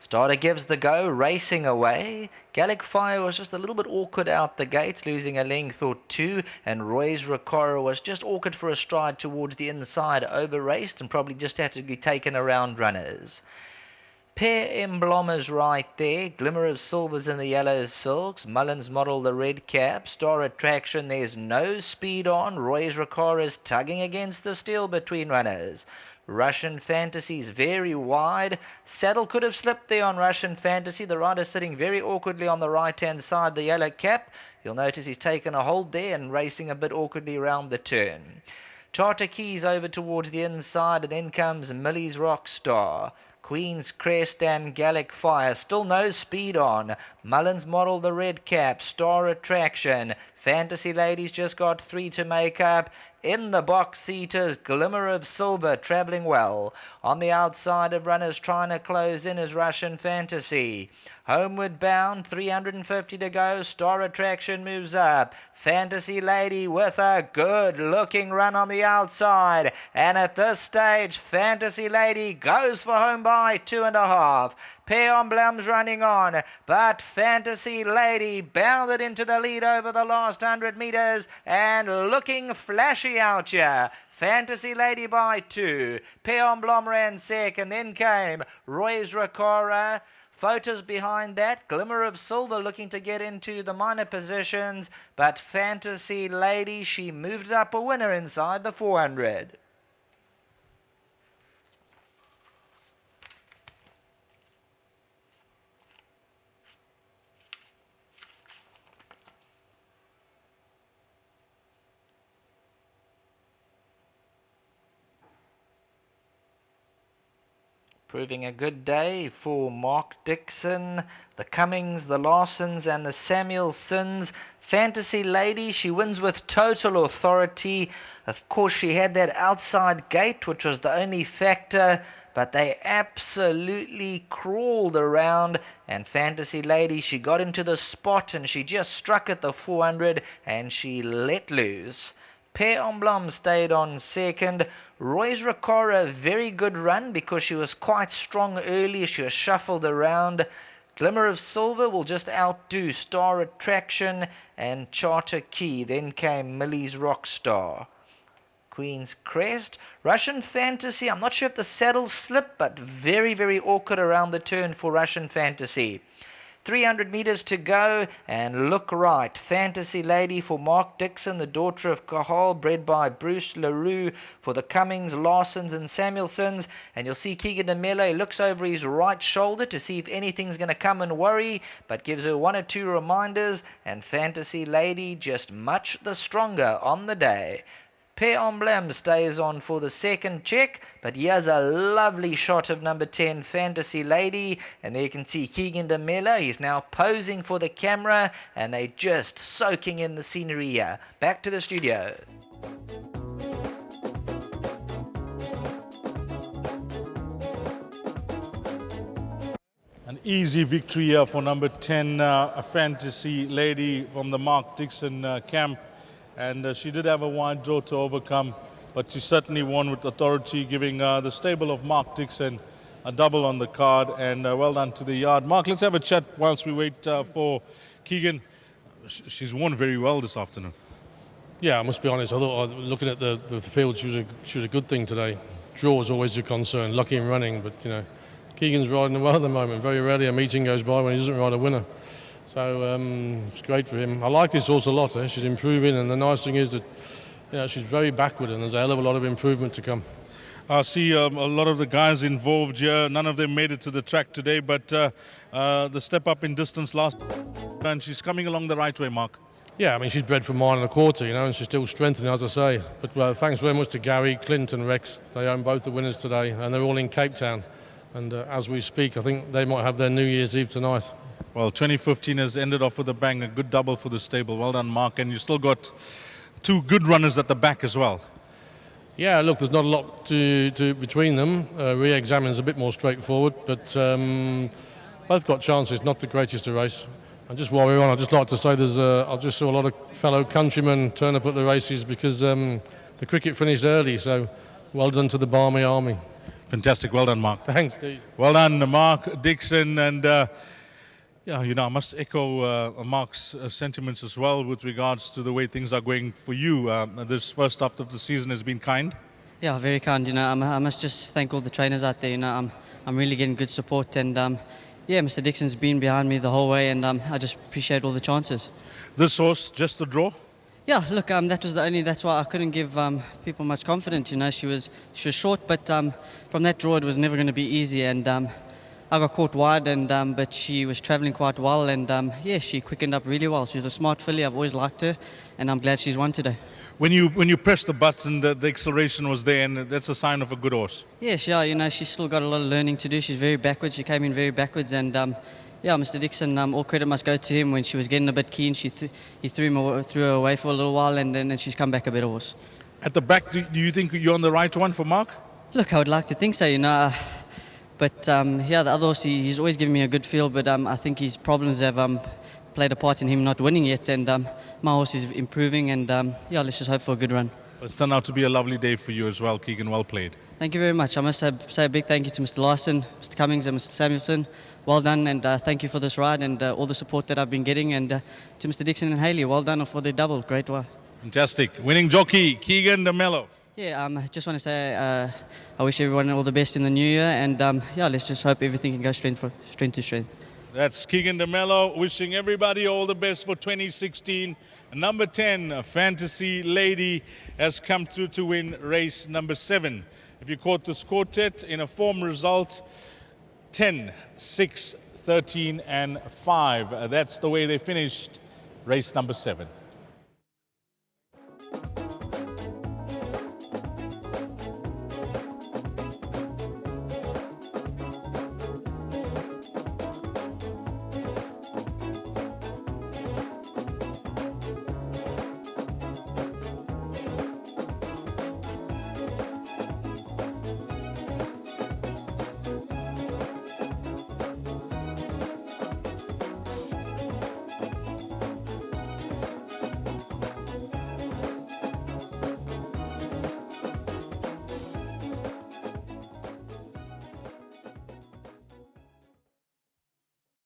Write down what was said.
Starter gives the go, racing away. Gallic Fire was just a little bit awkward out the gates, losing a length or two, and Roy's Ricora was just awkward for a stride towards the inside, over-raced, and probably just had to be taken around runners. Pair emblemas right there. Glimmer of Silver's in the yellow silks. Mullins Model the red cap. Star Attraction, there's no speed on. Roy's Ricara's tugging against the steel between runners. Russian Fantasy's very wide. Saddle could have slipped there on Russian Fantasy. The rider sitting very awkwardly on the right-hand side, the yellow cap. You'll notice he's taken a hold there and racing a bit awkwardly around the turn. Charter Keys over towards the inside, and then comes Millie's Rockstar. Queen's Crest and Gallic Fire, still no speed on. Mullins Model the red cap. Star Attraction. Fantasy Ladies just got 3 to make up. In the box seaters, Glimmer of Silver travelling well. On the outside of runners trying to close in is Russian Fantasy. Homeward bound, 350 to go. Star Attraction moves up. Fantasy Lady with a good looking run on the outside. And at this stage, Fantasy Lady goes for home by 2.5. Pair Emblems running on, but Fantasy Lady bounded into the lead over the last 100 metres and looking flashy out here. Fantasy Lady by 2. Pair Emblem ran second, then came Roy's Ricora. Photos behind that, Glimmer of Silver looking to get into the minor positions, but Fantasy Lady, she moved up a winner inside the 400. Proving a good day for Mark Dixon, the Cummings, the Larsons and the Samuelsons. Fantasy Lady, she wins with total authority. Of course, she had that outside gate, which was the only factor, but they absolutely crawled around. And Fantasy Lady, she got into the spot and she just struck at the 400 and she let loose. Pair Emblem stayed on second. Roy's Ricora, very good run because she was quite strong early. She was shuffled around. Glimmer of Silver will just outdo Star Attraction and Charter Key. Then came Millie's Rockstar. Queen's Crest. Russian Fantasy, I'm not sure if the saddle slipped, but very, very awkward around the turn for Russian Fantasy. 300 metres to go, and look right. Fantasy Lady for Mark Dixon, the daughter of Cahal, bred by Bruce LaRue for the Cummings, Larsons and Samuelsons. And you'll see Keegan DeMello looks over his right shoulder to see if anything's going to come and worry, but gives her 1 or 2 reminders, and Fantasy Lady just much the stronger on the day. Pair Emblem stays on for the second check, but here's a lovely shot of number 10, Fantasy Lady, and there you can see Keegan DeMello. He's now posing for the camera, and they're just soaking in the scenery here. Back to the studio. An easy victory here for number 10, a Fantasy Lady from the Mark Dixon camp. And she did have a wide draw to overcome, but she certainly won with authority, giving the stable of Mark Dixon a double on the card, and well done to the yard. Mark, let's have a chat whilst we wait for Keegan. She's won very well this afternoon. Yeah, I must be honest, I thought looking at the field, she was a good thing today. Draw is always a concern, lucky in running, but you know, Keegan's riding well at the moment. Very rarely a meeting goes by when he doesn't ride a winner. So it's great for him. I like this horse a lot. She's improving, and the nice thing is that she's very backward, and there's a hell of a lot of improvement to come. I see a lot of the guys involved here. None of them made it to the track today, but the step up in distance last, and she's coming along the right way, Mark. Yeah, I mean, she's bred for 1 1/4, and she's still strengthening, as I say. But thanks very much to Gary, Clint and Rex. They own both the winners today, and they're all in Cape Town. And as we speak, I think they might have their New Year's Eve tonight. Well, 2015 has ended off with a bang, a good double for the stable. Well done, Mark. And you still got 2 good runners at the back as well. Yeah, look, there's not a lot to between them. Re-examine's a bit more straightforward, but both got chances. Not the greatest of race. And just while we're on, I'd just like to say I just saw a lot of fellow countrymen turn up at the races because the cricket finished early. So well done to the Barmy Army. Fantastic. Well done, Mark. Thanks, Steve. Well done, Mark Dixon. And yeah, I must echo Mark's sentiments as well with regards to the way things are going for you. This first half of the season has been kind. Yeah, very kind. I must just thank all the trainers out there. I'm really getting good support, and yeah, Mr. Dixon's been behind me the whole way, and I just appreciate all the chances. This horse, just the draw? Yeah, look, that's why I couldn't give people much confidence. She was short, but from that draw it was never going to be easy, and I got caught wide, and but she was travelling quite well, and yeah, she quickened up really well. She's a smart filly. I've always liked her, and I'm glad she's won today. When you press the button, the acceleration was there, and that's a sign of a good horse. Yes, yeah, she's still got a lot of learning to do. She's very backwards. She came in very backwards, and yeah, Mr. Dixon, all credit must go to him. When she was getting a bit keen, he threw her away for a little while, and then she's come back a better horse. At the back, do you think you're on the right one for Mark? Look, I would like to think so, but yeah, the other horse, he's always given me a good feel, but I think his problems have played a part in him not winning yet, and my horse is improving, and yeah, let's just hope for a good run. It's turned out to be a lovely day for you as well, Keegan. Well played. Thank you very much. I must say a big thank you to Mr. Larson, Mr. Cummings, and Mr. Samuelson. Well done, and thank you for this ride and all the support that I've been getting, and to Mr. Dixon and Haley, well done for the double. Great ride. Fantastic. Winning jockey, Keegan DeMello. Yeah, just want to say I wish everyone all the best in the new year, and yeah, let's just hope everything can go strength to strength. That's Keegan DeMello wishing everybody all the best for 2016. Number 10, a Fantasy Lady, has come through to win race number 7. If you caught this quartet in a form result, 10, 6, 13 and 5. That's the way they finished race number 7.